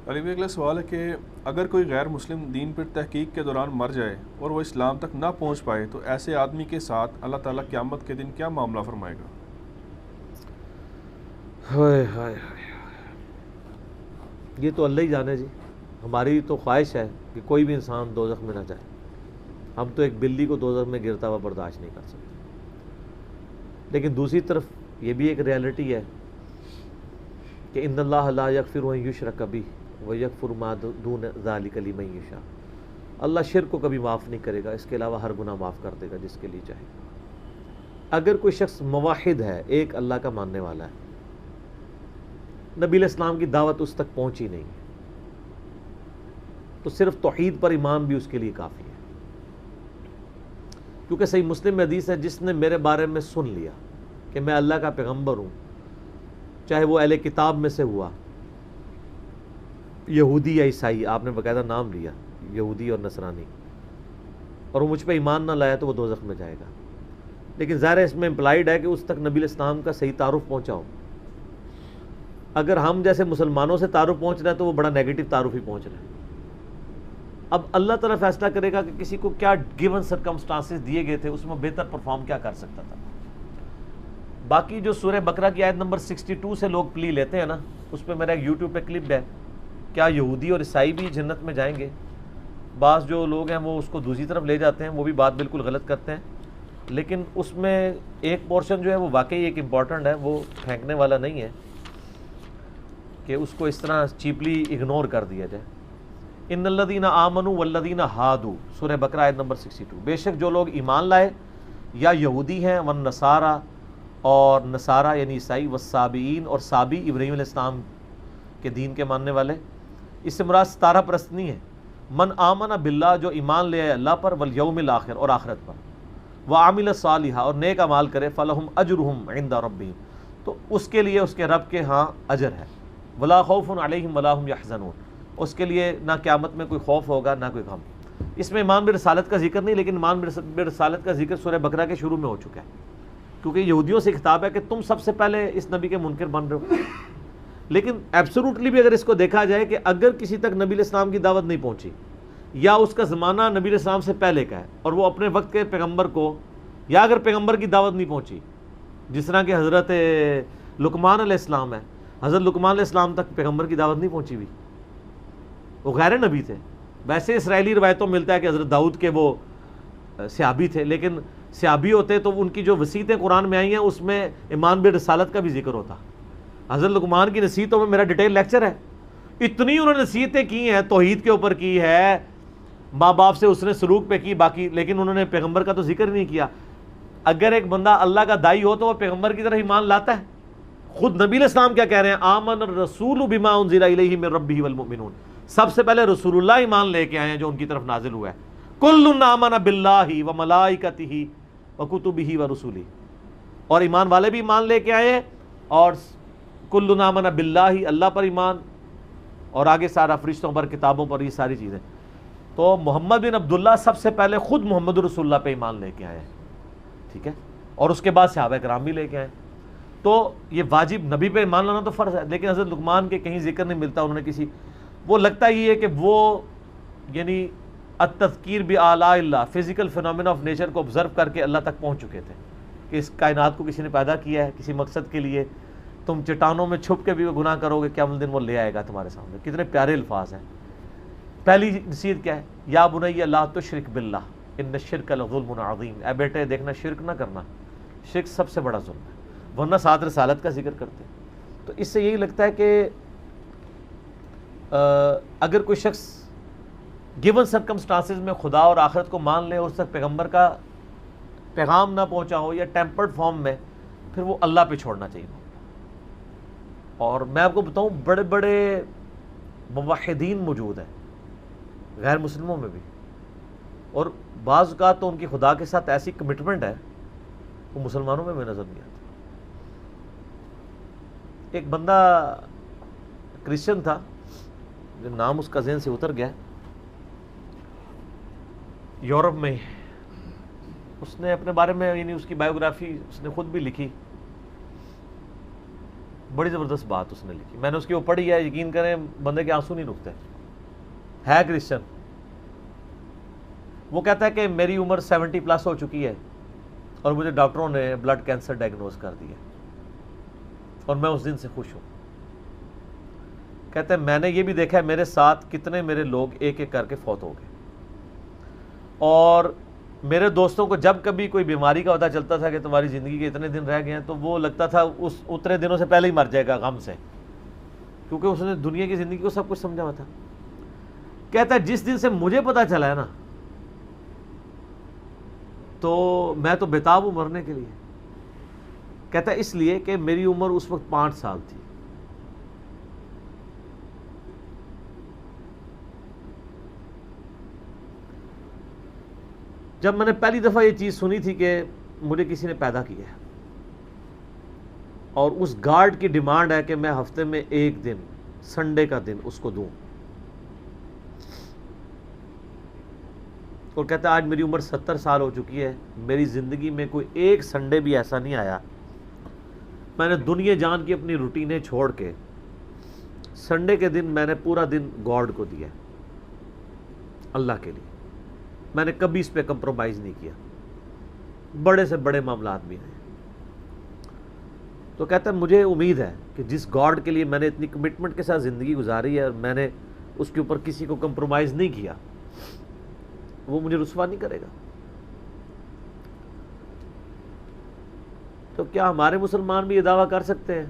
علی بھائی، اگلا سوال ہے کہ اگر کوئی غیر مسلم دین پر تحقیق کے دوران مر جائے اور وہ اسلام تک نہ پہنچ پائے تو ایسے آدمی کے ساتھ اللہ تعالیٰ قیامت کے دن کیا معاملہ فرمائے گا؟ ہائے ہائے ہائے، یہ تو اللہ ہی جانے جی۔ ہماری تو خواہش ہے کہ کوئی بھی انسان دوزخ میں نہ جائے۔ ہم تو ایک بلی کو دوزخ میں گرتا ہوا برداشت نہیں کر سکتے، لیکن دوسری طرف یہ بھی ایک ریالٹی ہے کہ ان اللہ لا یغفر ان یشرک بہ ویغفر ما دون ذلک لمن یشاء۔ اللہ شرک کو کبھی معاف نہیں کرے گا، اس کے علاوہ ہر گناہ معاف کر دے گا جس کے لیے چاہے۔ اگر کوئی شخص موحد ہے، ایک اللہ کا ماننے والا ہے، نبی علیہ السلام کی دعوت اس تک پہنچی نہیں، تو صرف توحید پر ایمان بھی اس کے لیے کافی ہے، کیونکہ صحیح مسلم میں حدیث ہے، جس نے میرے بارے میں سن لیا کہ میں اللہ کا پیغمبر ہوں، چاہے وہ اہل کتاب میں سے ہوا، یہودی یا عیسائی، آپ نے باقاعدہ نام لیا یہودی اور نصرانی، اور وہ مجھ پہ ایمان نہ لایا تو وہ دوزخ میں جائے گا۔ لیکن ظاہر ہے اس میں امپلائڈ ہے کہ اس تک نبی علیہ السلام کا صحیح تعارف پہنچا ہو۔ اگر ہم جیسے مسلمانوں سے تعارف پہنچ رہا ہے تو وہ بڑا نیگیٹو تعارف ہی پہنچ رہا ہے۔ اب اللہ تعالیٰ فیصلہ کرے گا کہ کسی کو کیا گیون سرکمسٹانسز دیے گئے تھے، اس میں بہتر پرفارم کیا کر سکتا تھا۔ باقی جو سورہ بقرہ کی آیت نمبر 62 سے لوگ پلی لیتے ہیں نا، اس پہ میرا ایک یوٹیوب پہ کلپ ہے، کیا یہودی اور عیسائی بھی جنت میں جائیں گے؟ بعض جو لوگ ہیں وہ اس کو دوسری طرف لے جاتے ہیں، وہ بھی بات بالکل غلط کرتے ہیں، لیکن اس میں ایک پورشن جو ہے وہ واقعی ایک امپورٹنٹ ہے، وہ پھینکنے والا نہیں ہے کہ اس کو اس طرح چیپلی اگنور کر دیا جائے۔ ان الذین آمنوا والذین ہادوا، سورہ بقرہ آیت نمبر 62، بے شک جو لوگ ایمان لائے یا یہودی ہیں، والنصارى اور نصارہ یعنی عیسائی، والصابئین اور صابی ابراہیم علیہ السلام کے دین کے ماننے والے، اس سے مراد ستارہ پرست نہیں ہے، من آمن باللہ جو ایمان لے آئے اللہ پر، والیوم الآخر اور آخرت پر، وعمل صالحا اور نیک اعمال کرے، فلہم اجرہم عند ربہم تو اس کے لیے اس کے رب کے ہاں اجر ہے، ولا خوف علیہم ولا ہم یحزنون اس کے لیے نہ قیامت میں کوئی خوف ہوگا نہ کوئی غم۔ اس میں ایمان برسالت کا ذکر نہیں، لیکن ایمان برسالت کا ذکر سورہ بقرہ کے شروع میں ہو چکا ہے، کیونکہ یہودیوں سے خطاب ہے کہ تم سب سے پہلے اس نبی کے منکر بن رہے ہو۔ لیکن ایبسولوٹلی بھی اگر اس کو دیکھا جائے کہ اگر کسی تک نبی علیہ السلام کی دعوت نہیں پہنچی، یا اس کا زمانہ نبی علیہ السلام سے پہلے کا ہے اور وہ اپنے وقت کے پیغمبر کو، یا اگر پیغمبر کی دعوت نہیں پہنچی، جس طرح کہ حضرت لقمان علیہ السلام ہے، حضرت لقمان علیہ السلام تک پیغمبر کی دعوت نہیں پہنچی ہوئی، وہ غیر نبی تھے۔ ویسے اسرائیلی روایتوں ملتا ہے کہ حضرت داؤد کے وہ صحابی تھے، لیکن صحابی ہوتے تو ان کی جو وصیتیں قرآن میں آئی ہیں اس میں ایمان بالرسالت کا بھی ذکر ہوتا۔ حضرت لقمان کی نصیحتوں میں میرا ڈیٹیل لیکچر ہے، اتنی انہوں نے نصیحتیں کی ہیں، توحید کے اوپر کی ہے، ماں باپ سے اس نے سلوک پہ کی باقی، لیکن انہوں نے پیغمبر کا تو ذکر نہیں کیا۔ اگر ایک بندہ اللہ کا داعی ہو تو وہ پیغمبر کی طرف ایمان لاتا ہے۔ خود نبی علیہ السلام کیا کہہ رہے ہیں؟ آمن الرسول بما انزل الیہ من ربہ والمؤمنون، سب سے پہلے رسول اللہ ایمان لے کے آئے ہیں جو ان کی طرف نازل ہوا ہے۔ کل آمن باللہ وملائکتہ وکتبہ ورسلہ، اور ایمان والے بھی ایمان لے کے آئے ہیں، اور کل آمن باللہ اللہ پر ایمان، اور آگے سارا فرشتوں پر، کتابوں پر، یہ ساری چیزیں۔ تو محمد بن عبداللہ سب سے پہلے خود محمد رسول اللہ پہ ایمان لے کے آئے ہیں، ٹھیک ہے، اور اس کے بعد صحابہ کرام بھی لے کے آئے۔ تو یہ واجب نبی پہ ایمان لانا تو فرض ہے، لیکن حضرت لقمان کے کہیں ذکر نہیں ملتا، انہوں نے کسی، وہ لگتا یہ ہے کہ وہ یعنی التذکیر بآلاء اللہ، فزیکل فینومینا آف نیچر کو آبزرو کر کے اللہ تک پہنچ چکے تھے کہ اس کائنات کو کسی نے پیدا کیا ہے کسی مقصد کے لیے، تم چٹانوں میں چھپ کے بھی وہ گناہ کرو گے، قیامت دن وہ لے آئے گا تمہارے سامنے۔ کتنے پیارے الفاظ ہیں۔ پہلی نصیحت کیا ہے؟ یا بنی لا تشرک باللہ ان الشرک لظلم عظیم، اے بیٹے دیکھنا شرک نہ کرنا، شرک سب سے بڑا ظلم ہے، ورنہ ساتھ رسالت کا ذکر کرتے ہیں۔ تو اس سے یہی لگتا ہے کہ اگر کوئی شخص گیون سرکمسٹانسز میں خدا اور آخرت کو مان لے اور اس تک پیغمبر کا پیغام نہ پہنچا ہو یا ٹیمپرڈ فارم میں، پھر وہ اللہ پہ چھوڑنا چاہیے۔ اور میں آپ کو بتاؤں بڑے بڑے موحدین موجود ہیں غیر مسلموں میں بھی، اور بعض اوقات تو ان کی خدا کے ساتھ ایسی کمٹمنٹ ہے وہ مسلمانوں میں نظر نہیں آتی۔ ایک بندہ کرسچن تھا، نام اس کا ذہن سے اتر گیا، یورپ میں، اس نے اپنے بارے میں یعنی اس کی بایوگرافی اس نے خود بھی لکھی، بڑی زبردست بات اس نے لکھی، میں نے اس کی وہ پڑھی ہے، یقین کریں بندے کے آنسو نہیں رکتے، ہے کرسچن. وہ کہتا ہے کہ میری عمر 70+ ہو چکی ہے اور مجھے ڈاکٹروں نے بلڈ کینسر ڈائگنوز کر دیا اور میں اس دن سے خوش ہوں. کہتے ہیں میں نے یہ بھی دیکھا ہے میرے ساتھ کتنے میرے لوگ ایک ایک کر کے فوت ہو گئے، اور میرے دوستوں کو جب کبھی کوئی بیماری کا پتہ چلتا تھا کہ تمہاری زندگی کے اتنے دن رہ گئے ہیں، تو وہ لگتا تھا اس اتنے دنوں سے پہلے ہی مر جائے گا غم سے، کیونکہ اس نے دنیا کی زندگی کو سب کچھ سمجھا ہوا تھا. کہتا ہے جس دن سے مجھے پتہ چلا ہے نا، تو میں تو بےتاب ہوں مرنے کے لیے. کہتا ہے اس لیے کہ میری عمر اس وقت 5 سال تھی. جب میں نے پہلی دفعہ یہ چیز سنی تھی کہ مجھے کسی نے پیدا کیا ہے اور اس گارڈ کی ڈیمانڈ ہے کہ میں ہفتے میں ایک دن سنڈے کا دن اس کو دوں، اور کہتا ہے آج میری عمر 70 سال ہو چکی ہے، میری زندگی میں کوئی ایک سنڈے بھی ایسا نہیں آیا میں نے دنیا جان کی اپنی روٹینیں چھوڑ کے سنڈے کے دن میں نے پورا دن گاڈ کو دیا اللہ کے لیے. میں نے کبھی اس پہ کمپرومائز نہیں کیا، بڑے سے بڑے معاملات بھی ہیں. تو کہتا ہے مجھے امید ہے کہ جس گاڈ کے لیے میں نے اتنی کمٹمنٹ کے ساتھ زندگی گزاری ہے اور میں نے اس کے اوپر کسی کو کمپرومائز نہیں کیا، وہ مجھے رسوا نہیں کرے گا. تو کیا ہمارے مسلمان بھی یہ دعویٰ کر سکتے ہیں؟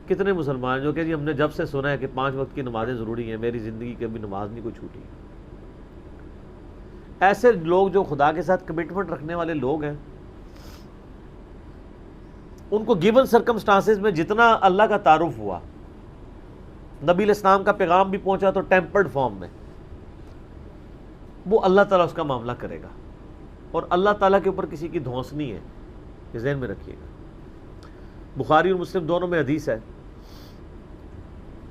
کتنے مسلمان جو کہ جی ہم نے جب سے سنا ہے کہ 5 وقت کی نمازیں ضروری ہیں، میری زندگی کی ابھی نماز نہیں کوئی چھوٹی. ایسے لوگ جو خدا کے ساتھ کمٹمنٹ رکھنے والے لوگ ہیں، ان کو گیون سرکمسٹانسز میں جتنا اللہ کا تعارف ہوا، نبی علیہ السلام کا پیغام بھی پہنچا تو ٹیمپرڈ فارم میں، وہ اللہ تعالیٰ اس کا معاملہ کرے گا، اور اللہ تعالیٰ کے اوپر کسی کی دھونس نہیں ہے، یہ ذہن میں رکھیے گا. بخاری اور مسلم دونوں میں حدیث ہے،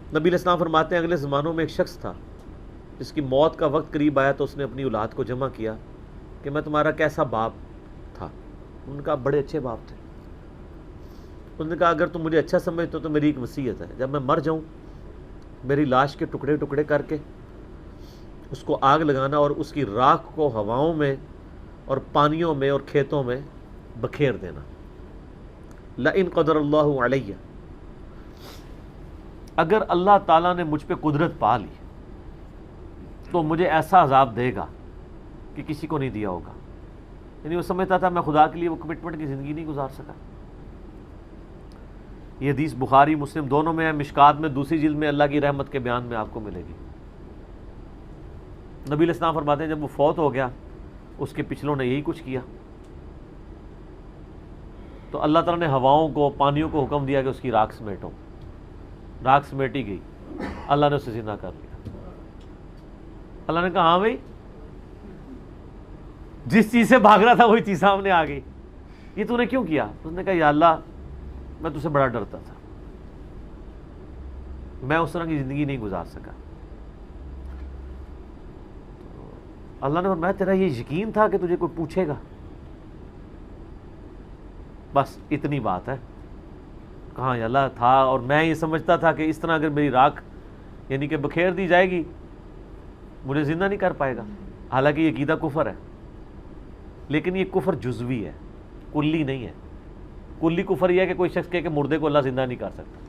نبی علیہ السلام فرماتے ہیں اگلے زمانوں میں ایک شخص تھا جس کی موت کا وقت قریب آیا تو اس نے اپنی اولاد کو جمع کیا کہ میں تمہارا کیسا باپ تھا. ان کا بڑے اچھے باپ تھے. انہوں نے کہا اگر تم مجھے اچھا سمجھتے ہو تو میری ایک وصیت ہے، جب میں مر جاؤں میری لاش کے ٹکڑے ٹکڑے کر کے اس کو آگ لگانا اور اس کی راکھ کو ہواؤں میں اور پانیوں میں اور کھیتوں میں بکھیر دینا. لئن قدر اللہ علیہ، اگر اللہ تعالیٰ نے مجھ پہ قدرت پا لی تو مجھے ایسا عذاب دے گا کہ کسی کو نہیں دیا ہوگا. یعنی وہ سمجھتا تھا میں خدا کے لیے وہ کمٹمنٹ کی زندگی نہیں گزار سکا. یہ حدیث بخاری مسلم دونوں میں ہے. مشکات میں دوسری جلد میں اللہ کی رحمت کے بیان میں آپ کو ملے گی. نبی علیہ السلام فرماتے ہیں جب وہ فوت ہو گیا اس کے پچھلوں نے یہی کچھ کیا، تو اللہ تعالیٰ نے ہواؤں کو پانیوں کو حکم دیا کہ اس کی راکھ سمیٹو. راکھ سمیٹی گئی، اللہ نے اسے زندہ کر لیا. اللہ نے کہا ہاں بھائی جس چیز سے بھاگ رہا تھا وہی چیز سامنے آ گئی، یہ تو نے کیوں کیا؟ اس نے کہا یا اللہ میں تجھ سے بڑا ڈرتا تھا، میں اس طرح کی زندگی نہیں گزار سکا. اللہ نے فرمایا تیرا یہ یقین تھا کہ تجھے کوئی پوچھے گا؟ بس اتنی بات ہے. کہاں یا اللہ تھا، اور میں یہ سمجھتا تھا کہ اس طرح اگر میری راکھ یعنی کہ بکھیر دی جائے گی مجھے زندہ نہیں کر پائے گا. حالانکہ یہ عقیدہ کفر ہے، لیکن یہ کفر جزوی ہے، کلی نہیں ہے. کلی کفر یہ ہے کہ کوئی شخص کہے کہ مردے کو اللہ زندہ نہیں کر سکتا.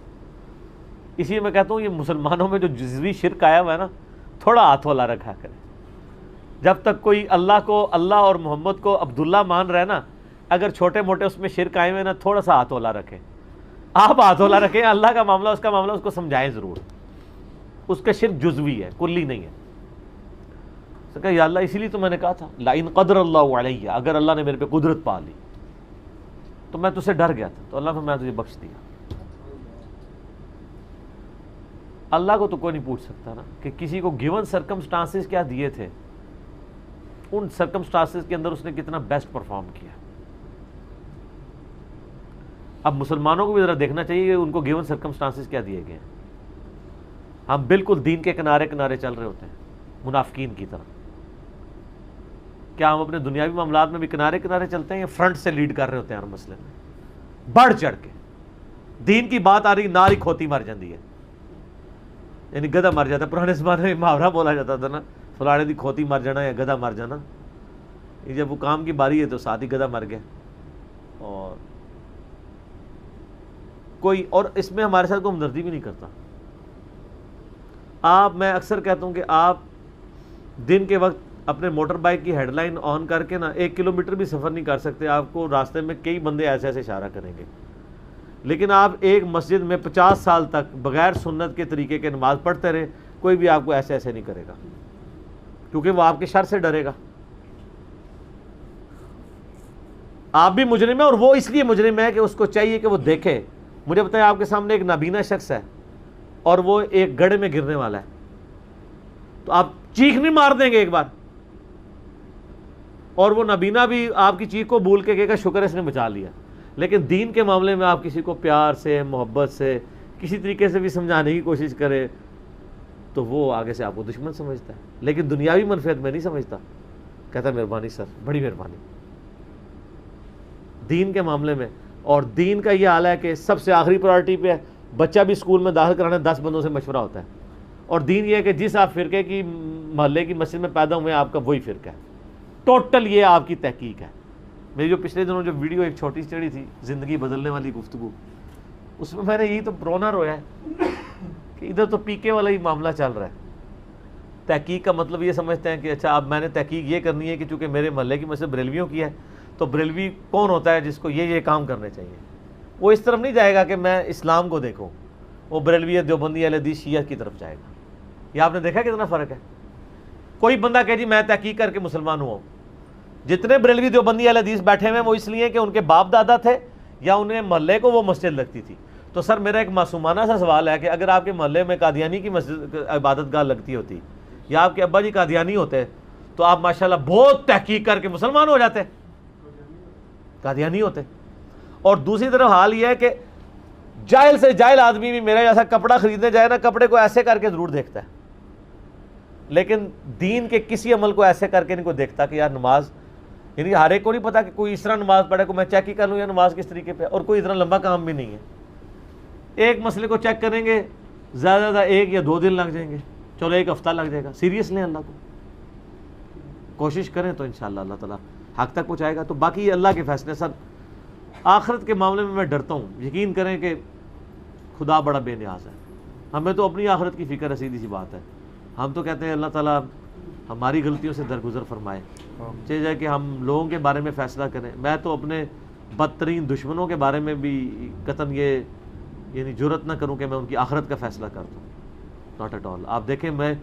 اسی لیے میں کہتا ہوں یہ مسلمانوں میں جو جزوی شرک آیا ہوا ہے نا، تھوڑا ہاتھ والا رکھا کرے. جب تک کوئی اللہ کو، اللہ اور محمد کو عبداللہ مان رہے نا، اگر چھوٹے موٹے اس میں شرک آئے ہوئے نا، تھوڑا سا ہاتھ والا رکھیں. آپ ہاتھ والا رکھیں، اللہ کا معاملہ اس کا معاملہ اس کو سمجھائیں ضرور. اس کا شرک جزوی ہے، کلی نہیں ہے. کہا یا اللہ اسی لیے تو میں نے کہا تھا لئن قدر اللہ علیہ، اگر اللہ نے میرے پہ قدرت پا لی تو میں تجھ سے ڈر گیا تھا، تو اللہ نے میں تجھے بخش دیا. اللہ کو تو کوئی نہیں پوچھ سکتا نا کہ کسی کو گیون سرکمسٹانسز کیا دیے تھے، ان سرکمسٹانسز کے اندر اس نے کتنا بیسٹ پرفارم کیا. اب مسلمانوں کو بھی ذرا دیکھنا چاہیے کہ ان کو گیون سرکمسٹانسز کیا دیے گئے ہیں. ہم بالکل دین کے کنارے کنارے چل رہے ہوتے ہیں منافقین کی طرح. کیا ہم اپنے دنیاوی معاملات میں بھی کنارے کنارے چلتے ہیں یا فرنٹ سے لیڈ کر رہے ہوتے ہیں ہر مسئلے میں بڑھ چڑھ کے؟ دین کی بات آ رہی نار ہی کھوتی مر جاتی ہے، یعنی گدھا مر جاتا ہے. پرانے زمانے میں محاورہ بولا جاتا تھا نا، فلانے دی کھوتی مر جانا یا گدھا مر جانا. جب وہ کام کی باری ہے تو ساتھ ہی گدھا مر گیا. اور کوئی اور اس میں ہمارے ساتھ کوئی ہمدردی بھی نہیں کرتا. میں اکثر کہتا ہوں کہ آپ دن کے وقت اپنے موٹر بائک کی ہیڈ لائن آن کر کے نا 1 کلومیٹر بھی سفر نہیں کر سکتے. آپ کو راستے میں کئی بندے ایسے ایسے اشارہ کریں گے، لیکن آپ ایک مسجد میں 50 سال تک بغیر سنت کے طریقے کے نماز پڑھتے رہے، کوئی بھی آپ کو ایسے ایسے نہیں کرے گا، کیونکہ وہ آپ کے شر سے ڈرے گا. آپ بھی مجرم ہے، اور وہ اس لیے مجرم ہے کہ اس کو چاہیے کہ وہ دیکھے. مجھے بتائیں، آپ کے سامنے ایک نابینا شخص ہے اور وہ ایک گڑھے میں گرنے والا ہے، تو آپ چیخ نہیں مار دیں گے ایک بار؟ اور وہ نابینا بھی آپ کی چیخ کو بھول کے کہے گا شکر ہے اس نے بچا لیا. لیکن دین کے معاملے میں آپ کسی کو پیار سے، محبت سے، کسی طریقے سے بھی سمجھانے کی کوشش کرے تو وہ آگے سے آپ کو دشمن سمجھتا ہے، لیکن دنیاوی منفعت میں نہیں سمجھتا. کہتا ہے مہربانی سر، بڑی مہربانی. دین کے معاملے میں، اور دین کا یہ حال ہے کہ سب سے آخری پرائرٹی پہ ہے. بچہ بھی اسکول میں داخل کرانا 10 بندوں سے مشورہ ہوتا ہے، اور دین یہ ہے کہ جس آپ فرقے کی محلے کی مسجد میں پیدا ہوئے ہیں آپ کا وہی فرقہ ہے. ٹوٹل یہ آپ کی تحقیق ہے. میری جو پچھلے دنوں جو ویڈیو ایک چھوٹی سی چڑھی تھی، زندگی بدلنے والی گفتگو، اس میں نے یہی تو رونا رویا ہے کہ ادھر تو پی کے والا ہی معاملہ چل رہا ہے. تحقیق کا مطلب یہ سمجھتے ہیں کہ اچھا اب میں نے تحقیق یہ کرنی ہے کہ چونکہ میرے محلے کی مسجد بریلویوں کی ہے تو بریلوی کون ہوتا ہے جس کو یہ کام کرنے چاہیے. وہ اس طرف نہیں جائے گا کہ میں اسلام کو دیکھوں، وہ بریلوی دیوبندی اہل حدیث شیعہ کی طرف جائے گا. یہ آپ نے دیکھا کتنا فرق ہے. کوئی بندہ کہ جی میں تحقیق کر کے مسلمان ہوں. جتنے بریلوی دیوبندی اہل حدیث بیٹھے ہوئے ہیں وہ اس لیے کہ ان کے باپ دادا تھے یا انہیں محلے کو وہ مسجد لگتی تھی. تو سر میرا ایک معصومانہ سا سوال ہے کہ اگر آپ کے محلے میں قادیانی کی مسجد عبادت گاہ لگتی ہوتی یا آپ کے ابا جی قادیانی ہوتے تو آپ ماشاءاللہ بہت تحقیق کر کے مسلمان ہو جاتے. قادیانی ہوتے. اور دوسری طرف حال یہ ہے کہ جاہل سے جاہل آدمی بھی میرا جیسا کپڑا خریدنے جائے نا، کپڑے کو ایسے کر کے ضرور دیکھتا ہے، لیکن دین کے کسی عمل کو ایسے کر کے نہیں کوئی دیکھتا کہ یار نماز، یعنی ہر ایک کو نہیں پتا کہ کوئی اس طرح نماز پڑھے کو میں چیک ہی کر لوں یا نماز کس طریقے پہ. اور کوئی اتنا لمبا کام بھی نہیں ہے. ایک مسئلے کو چیک کریں گے زیادہ سے زیادہ 1 یا 2 دن لگ جائیں گے، چلو 1 ہفتہ لگ جائے گا. سیریس لیں اللہ کو، کوشش کریں تو انشاءاللہ اللہ تعالیٰ حق تک پہنچائے گا. تو باقی یہ اللہ کے فیصلے. سر آخرت کے معاملے میں ڈرتا ہوں. یقین کریں کہ خدا بڑا بے نیاز ہے. ہمیں تو اپنی آخرت کی فکر ہے، سیدھی سی بات ہے. ہم تو کہتے ہیں اللہ تعالیٰ ہماری غلطیوں سے درگزر فرمائے، چاہیے کہ ہم لوگوں کے بارے میں فیصلہ کریں. میں تو اپنے بدترین دشمنوں کے بارے میں بھی قطعاً یہ یعنی جرت نہ کروں کہ میں ان کی آخرت کا فیصلہ کر دوں. Not at all. آپ دیکھیں میں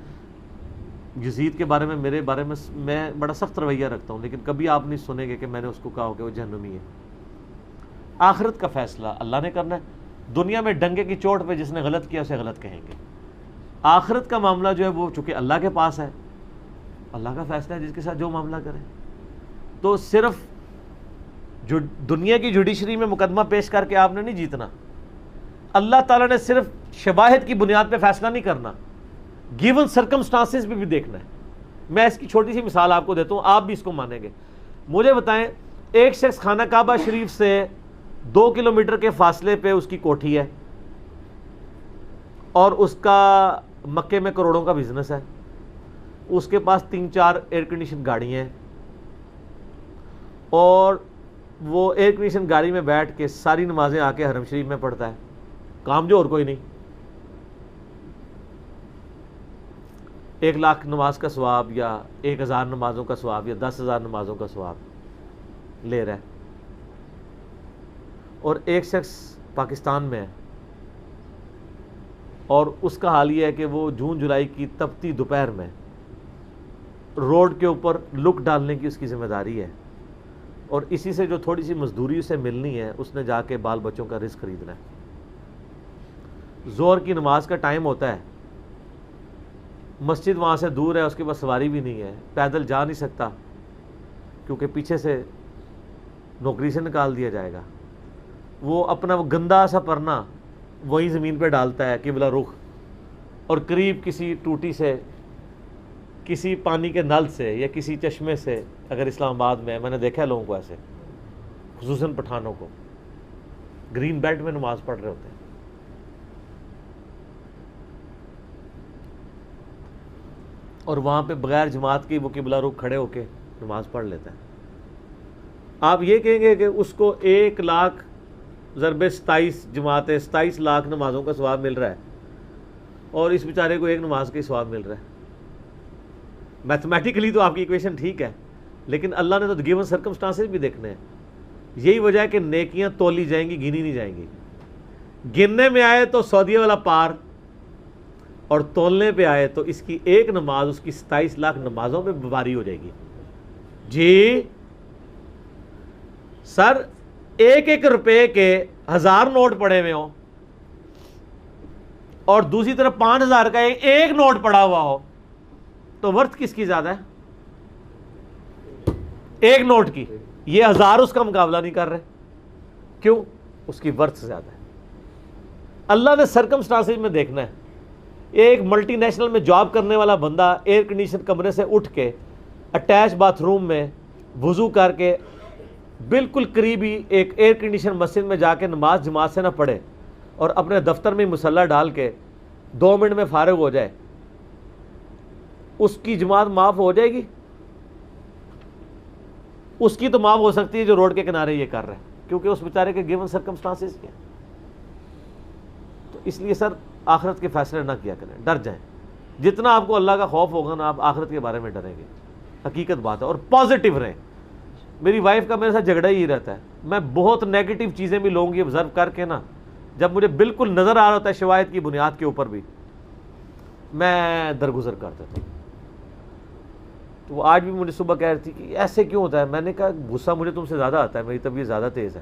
یزید کے بارے میں، میرے بارے میں میں بڑا سخت رویہ رکھتا ہوں، لیکن کبھی آپ نہیں سنیں گے کہ میں نے اس کو کہا ہو کہ وہ جہنمی ہے. آخرت کا فیصلہ اللہ نے کرنا ہے. دنیا میں ڈنگے کی چوٹ پہ جس نے غلط کیا اسے غلط کہیں گے. آخرت کا معاملہ جو ہے وہ چونکہ اللہ کے پاس ہے، اللہ کا فیصلہ ہے جس کے ساتھ جو معاملہ کرے. تو صرف جو دنیا کی جوڈیشری میں مقدمہ پیش کر کے آپ نے نہیں جیتنا. اللہ تعالیٰ نے صرف شواہد کی بنیاد پہ فیصلہ نہیں کرنا، گیون سرکمسٹانسز بھی دیکھنا ہے. میں اس کی چھوٹی سی مثال آپ کو دیتا ہوں، آپ بھی اس کو مانیں گے. مجھے بتائیں، ایک شخص خانہ کعبہ شریف سے 2 کلومیٹر کے فاصلے پہ اس کی کوٹھی ہے اور اس کا مکے میں کروڑوں کا بزنس ہے. اس کے پاس 3-4 ایئر کنڈیشن گاڑیاں ہیں اور وہ ایئر کنڈیشن گاڑی میں بیٹھ کے ساری نمازیں آ کے حرم شریف میں پڑھتا ہے. کام جو اور کوئی نہیں. 1 لاکھ نماز کا ثواب یا 1000 نمازوں کا ثواب یا 10,000 نمازوں کا ثواب لے رہا ہے. اور ایک شخص پاکستان میں ہے اور اس کا حال یہ ہے کہ وہ جون جولائی کی تپتی دوپہر میں روڈ کے اوپر لک ڈالنے کی اس کی ذمہ داری ہے، اور اسی سے جو تھوڑی سی مزدوری اسے ملنی ہے اس نے جا کے بال بچوں کا رزق خریدنا ہے. ظہر کی نماز کا ٹائم ہوتا ہے، مسجد وہاں سے دور ہے، اس کے پاس سواری بھی نہیں ہے، پیدل جا نہیں سکتا کیونکہ پیچھے سے نوکری سے نکال دیا جائے گا. وہ اپنا وہ گندا سا پرنا وہی زمین پہ ڈالتا ہے قبلہ رخ، اور قریب کسی ٹوٹی سے، کسی پانی کے نل سے یا کسی چشمے سے، اگر اسلام آباد میں میں نے دیکھا ہے لوگوں کو ایسے، خصوصاً پٹھانوں کو، گرین بیلٹ میں نماز پڑھ رہے ہوتے ہیں. اور وہاں پہ بغیر جماعت کی وہ قبلہ رخ کھڑے ہو کے نماز پڑھ لیتا ہے. آپ یہ کہیں گے کہ اس کو 1,00,000 ضرب 27 جماعتیں 27 لاکھ نمازوں کا ثواب مل رہا ہے اور اس بیچارے کو ایک نماز کا ثواب مل رہا ہے. میتھمیٹیکلی تو آپ کی ایکویشن ٹھیک ہے, لیکن اللہ نے تو گیون سرکمسٹانسز بھی دیکھنے ہیں. یہی وجہ ہے کہ نیکیاں تولی جائیں گی, گنی نہیں جائیں گی. گننے میں آئے تو سعودیہ والا پار, اور تولنے پہ آئے تو اس کی ایک نماز اس کی 27 لاکھ نمازوں پہ باری ہو جائے گی. جی سر, 1 روپے کے 1000 نوٹ پڑے ہوئے ہوں اور دوسری طرف 5000 کا ایک نوٹ پڑا ہوا ہو, تو ورتھ کس کی زیادہ ہے؟ ایک نوٹ کی. یہ 1000 اس کا مقابلہ نہیں کر رہے. کیوں؟ اس کی ورتھ زیادہ ہے. اللہ نے سرکمسٹانسز میں دیکھنا ہے. ایک ملٹی نیشنل میں جاب کرنے والا بندہ ایئر کنڈیشن کمرے سے اٹھ کے اٹیچ باتھ روم میں وضو کر کے بالکل قریبی ایک ایئر کنڈیشن مسجد میں جا کے نماز جماعت سے نہ پڑھے اور اپنے دفتر میں مصلی ڈال کے 2 منٹ میں فارغ ہو جائے, اس کی جماعت معاف ہو جائے گی؟ اس کی تو معاف ہو سکتی ہے جو روڈ کے کنارے یہ کر رہے ہیں, کیونکہ اس بیچارے کے گیون سرکمسٹانسز کیا. تو اس لیے سر آخرت کے فیصلے نہ کیا کریں, ڈر جائیں. جتنا آپ کو اللہ کا خوف ہوگا نا, آپ آخرت کے بارے میں ڈریں گے. حقیقت بات ہے. اور پازیٹیو رہیں. میری وائف کا میرے ساتھ جھگڑا ہی رہتا ہے. میں بہت نیگیٹو چیزیں بھی لوگوں کی آبزرو کر کے نا, جب مجھے بالکل نظر آ رہا ہوتا ہے شواہد کی بنیاد کے اوپر بھی, میں درگزر کر دیتا ہوں. تو وہ آج بھی مجھے صبح کہہ رہی تھی کہ ایسے کیوں ہوتا ہے. میں نے کہا غصہ مجھے تم سے زیادہ آتا ہے, میری طبیعت زیادہ تیز ہے.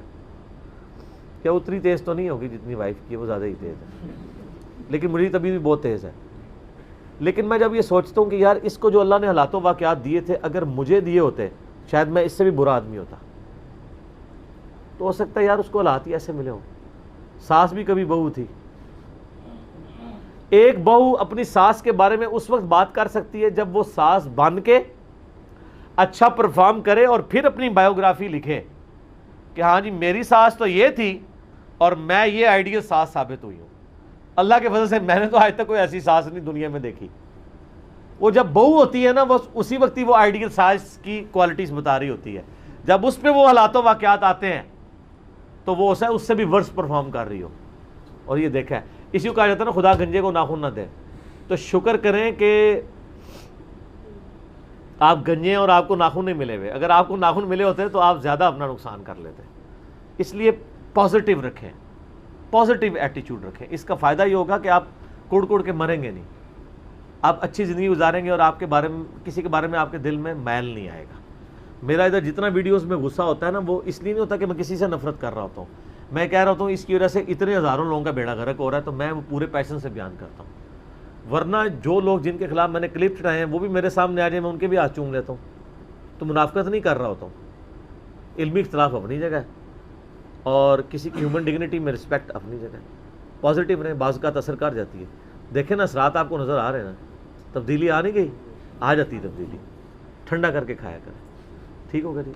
کیا اتنی تیز تو نہیں ہوگی جتنی وائف کی, وہ زیادہ ہی تیز ہے, لیکن میری طبیعت بھی بہت تیز ہے. لیکن میں جب یہ سوچتا ہوں کہ یار اس کو جو اللہ نے حالات و واقعات دیے تھے, اگر مجھے دیے ہوتے شاید میں اس سے بھی برا آدمی ہوتا. تو ہو سکتا ہے یار اس کو حالات ہی ایسے ملے ہوں. ساس بھی کبھی بہو تھی. ایک بہو اپنی ساس کے بارے میں اس وقت بات کر سکتی ہے جب وہ ساس بن کے اچھا پرفارم کرے اور پھر اپنی بایوگرافی لکھے کہ ہاں جی میری ساس تو یہ تھی اور میں یہ آئیڈیل ساس ثابت ہوئی ہوں. اللہ کے فضل سے میں نے تو آج تک کوئی ایسی ساس نہیں دنیا میں دیکھی. وہ جب بہو ہوتی ہے نا, وہ اسی وقت ہی وہ آئیڈیل ساس کی کوالٹیز بتا رہی ہوتی ہے. جب اس پہ وہ حالات و واقعات آتے ہیں تو وہ اس سے بھی ورس پرفارم کر رہی ہو. اور یہ دیکھا ہے, اسی کو کہا جاتا ہے نا خدا گنجے کو ناخن نہ دے. تو شکر کریں کہ آپ گنجے اور آپ کو ناخن نہیں ملے ہوئے. اگر آپ کو ناخن ملے ہوتے تو آپ زیادہ اپنا نقصان کر لیتے. اس لیے پازیٹیو رکھیں, پازیٹیو ایٹیچیوڈ رکھیں. اس کا فائدہ یہ ہوگا کہ آپ کڑ کڑ کے مریں گے نہیں, آپ اچھی زندگی گزاریں گے اور آپ کے بارے میں کسی کے بارے میں آپ کے دل میں میل نہیں آئے گا. میرا ادھر جتنا ویڈیوز میں غصہ ہوتا ہے نا, وہ اس لیے نہیں ہوتا کہ میں کسی سے نفرت کر رہا ہوتا ہوں. میں کہہ رہا ہوتا ہوں اس کی وجہ سے اتنے ہزاروں لوگوں کا بیڑا غرق ہو رہا ہے, تو میں وہ پورے پیشن سے بیان کرتا ہوں. ورنہ جو لوگ جن کے خلاف میں نے کلپ چڑھائے ہیں وہ بھی میرے سامنے آ جائیں, میں ان کے بھی ہاتھ چوم لیتا ہوں. تو منافقت نہیں کر رہا ہوتا ہوں. علمی اختلاف اپنی جگہ ہے اور کسی کی ہیومن ڈگنیٹی میں رسپیکٹ اپنی جگہ ہے. پازیٹیو رہیں, بعض کا اثر کر جاتی ہے. دیکھیں نا اثرات آپ کو نظر آ رہے ہیں نا, تبدیلی آ نہیں گئی, آ جاتی تبدیلی. ٹھنڈا کر کے کھایا کریں. ٹھیک ہوگا جی.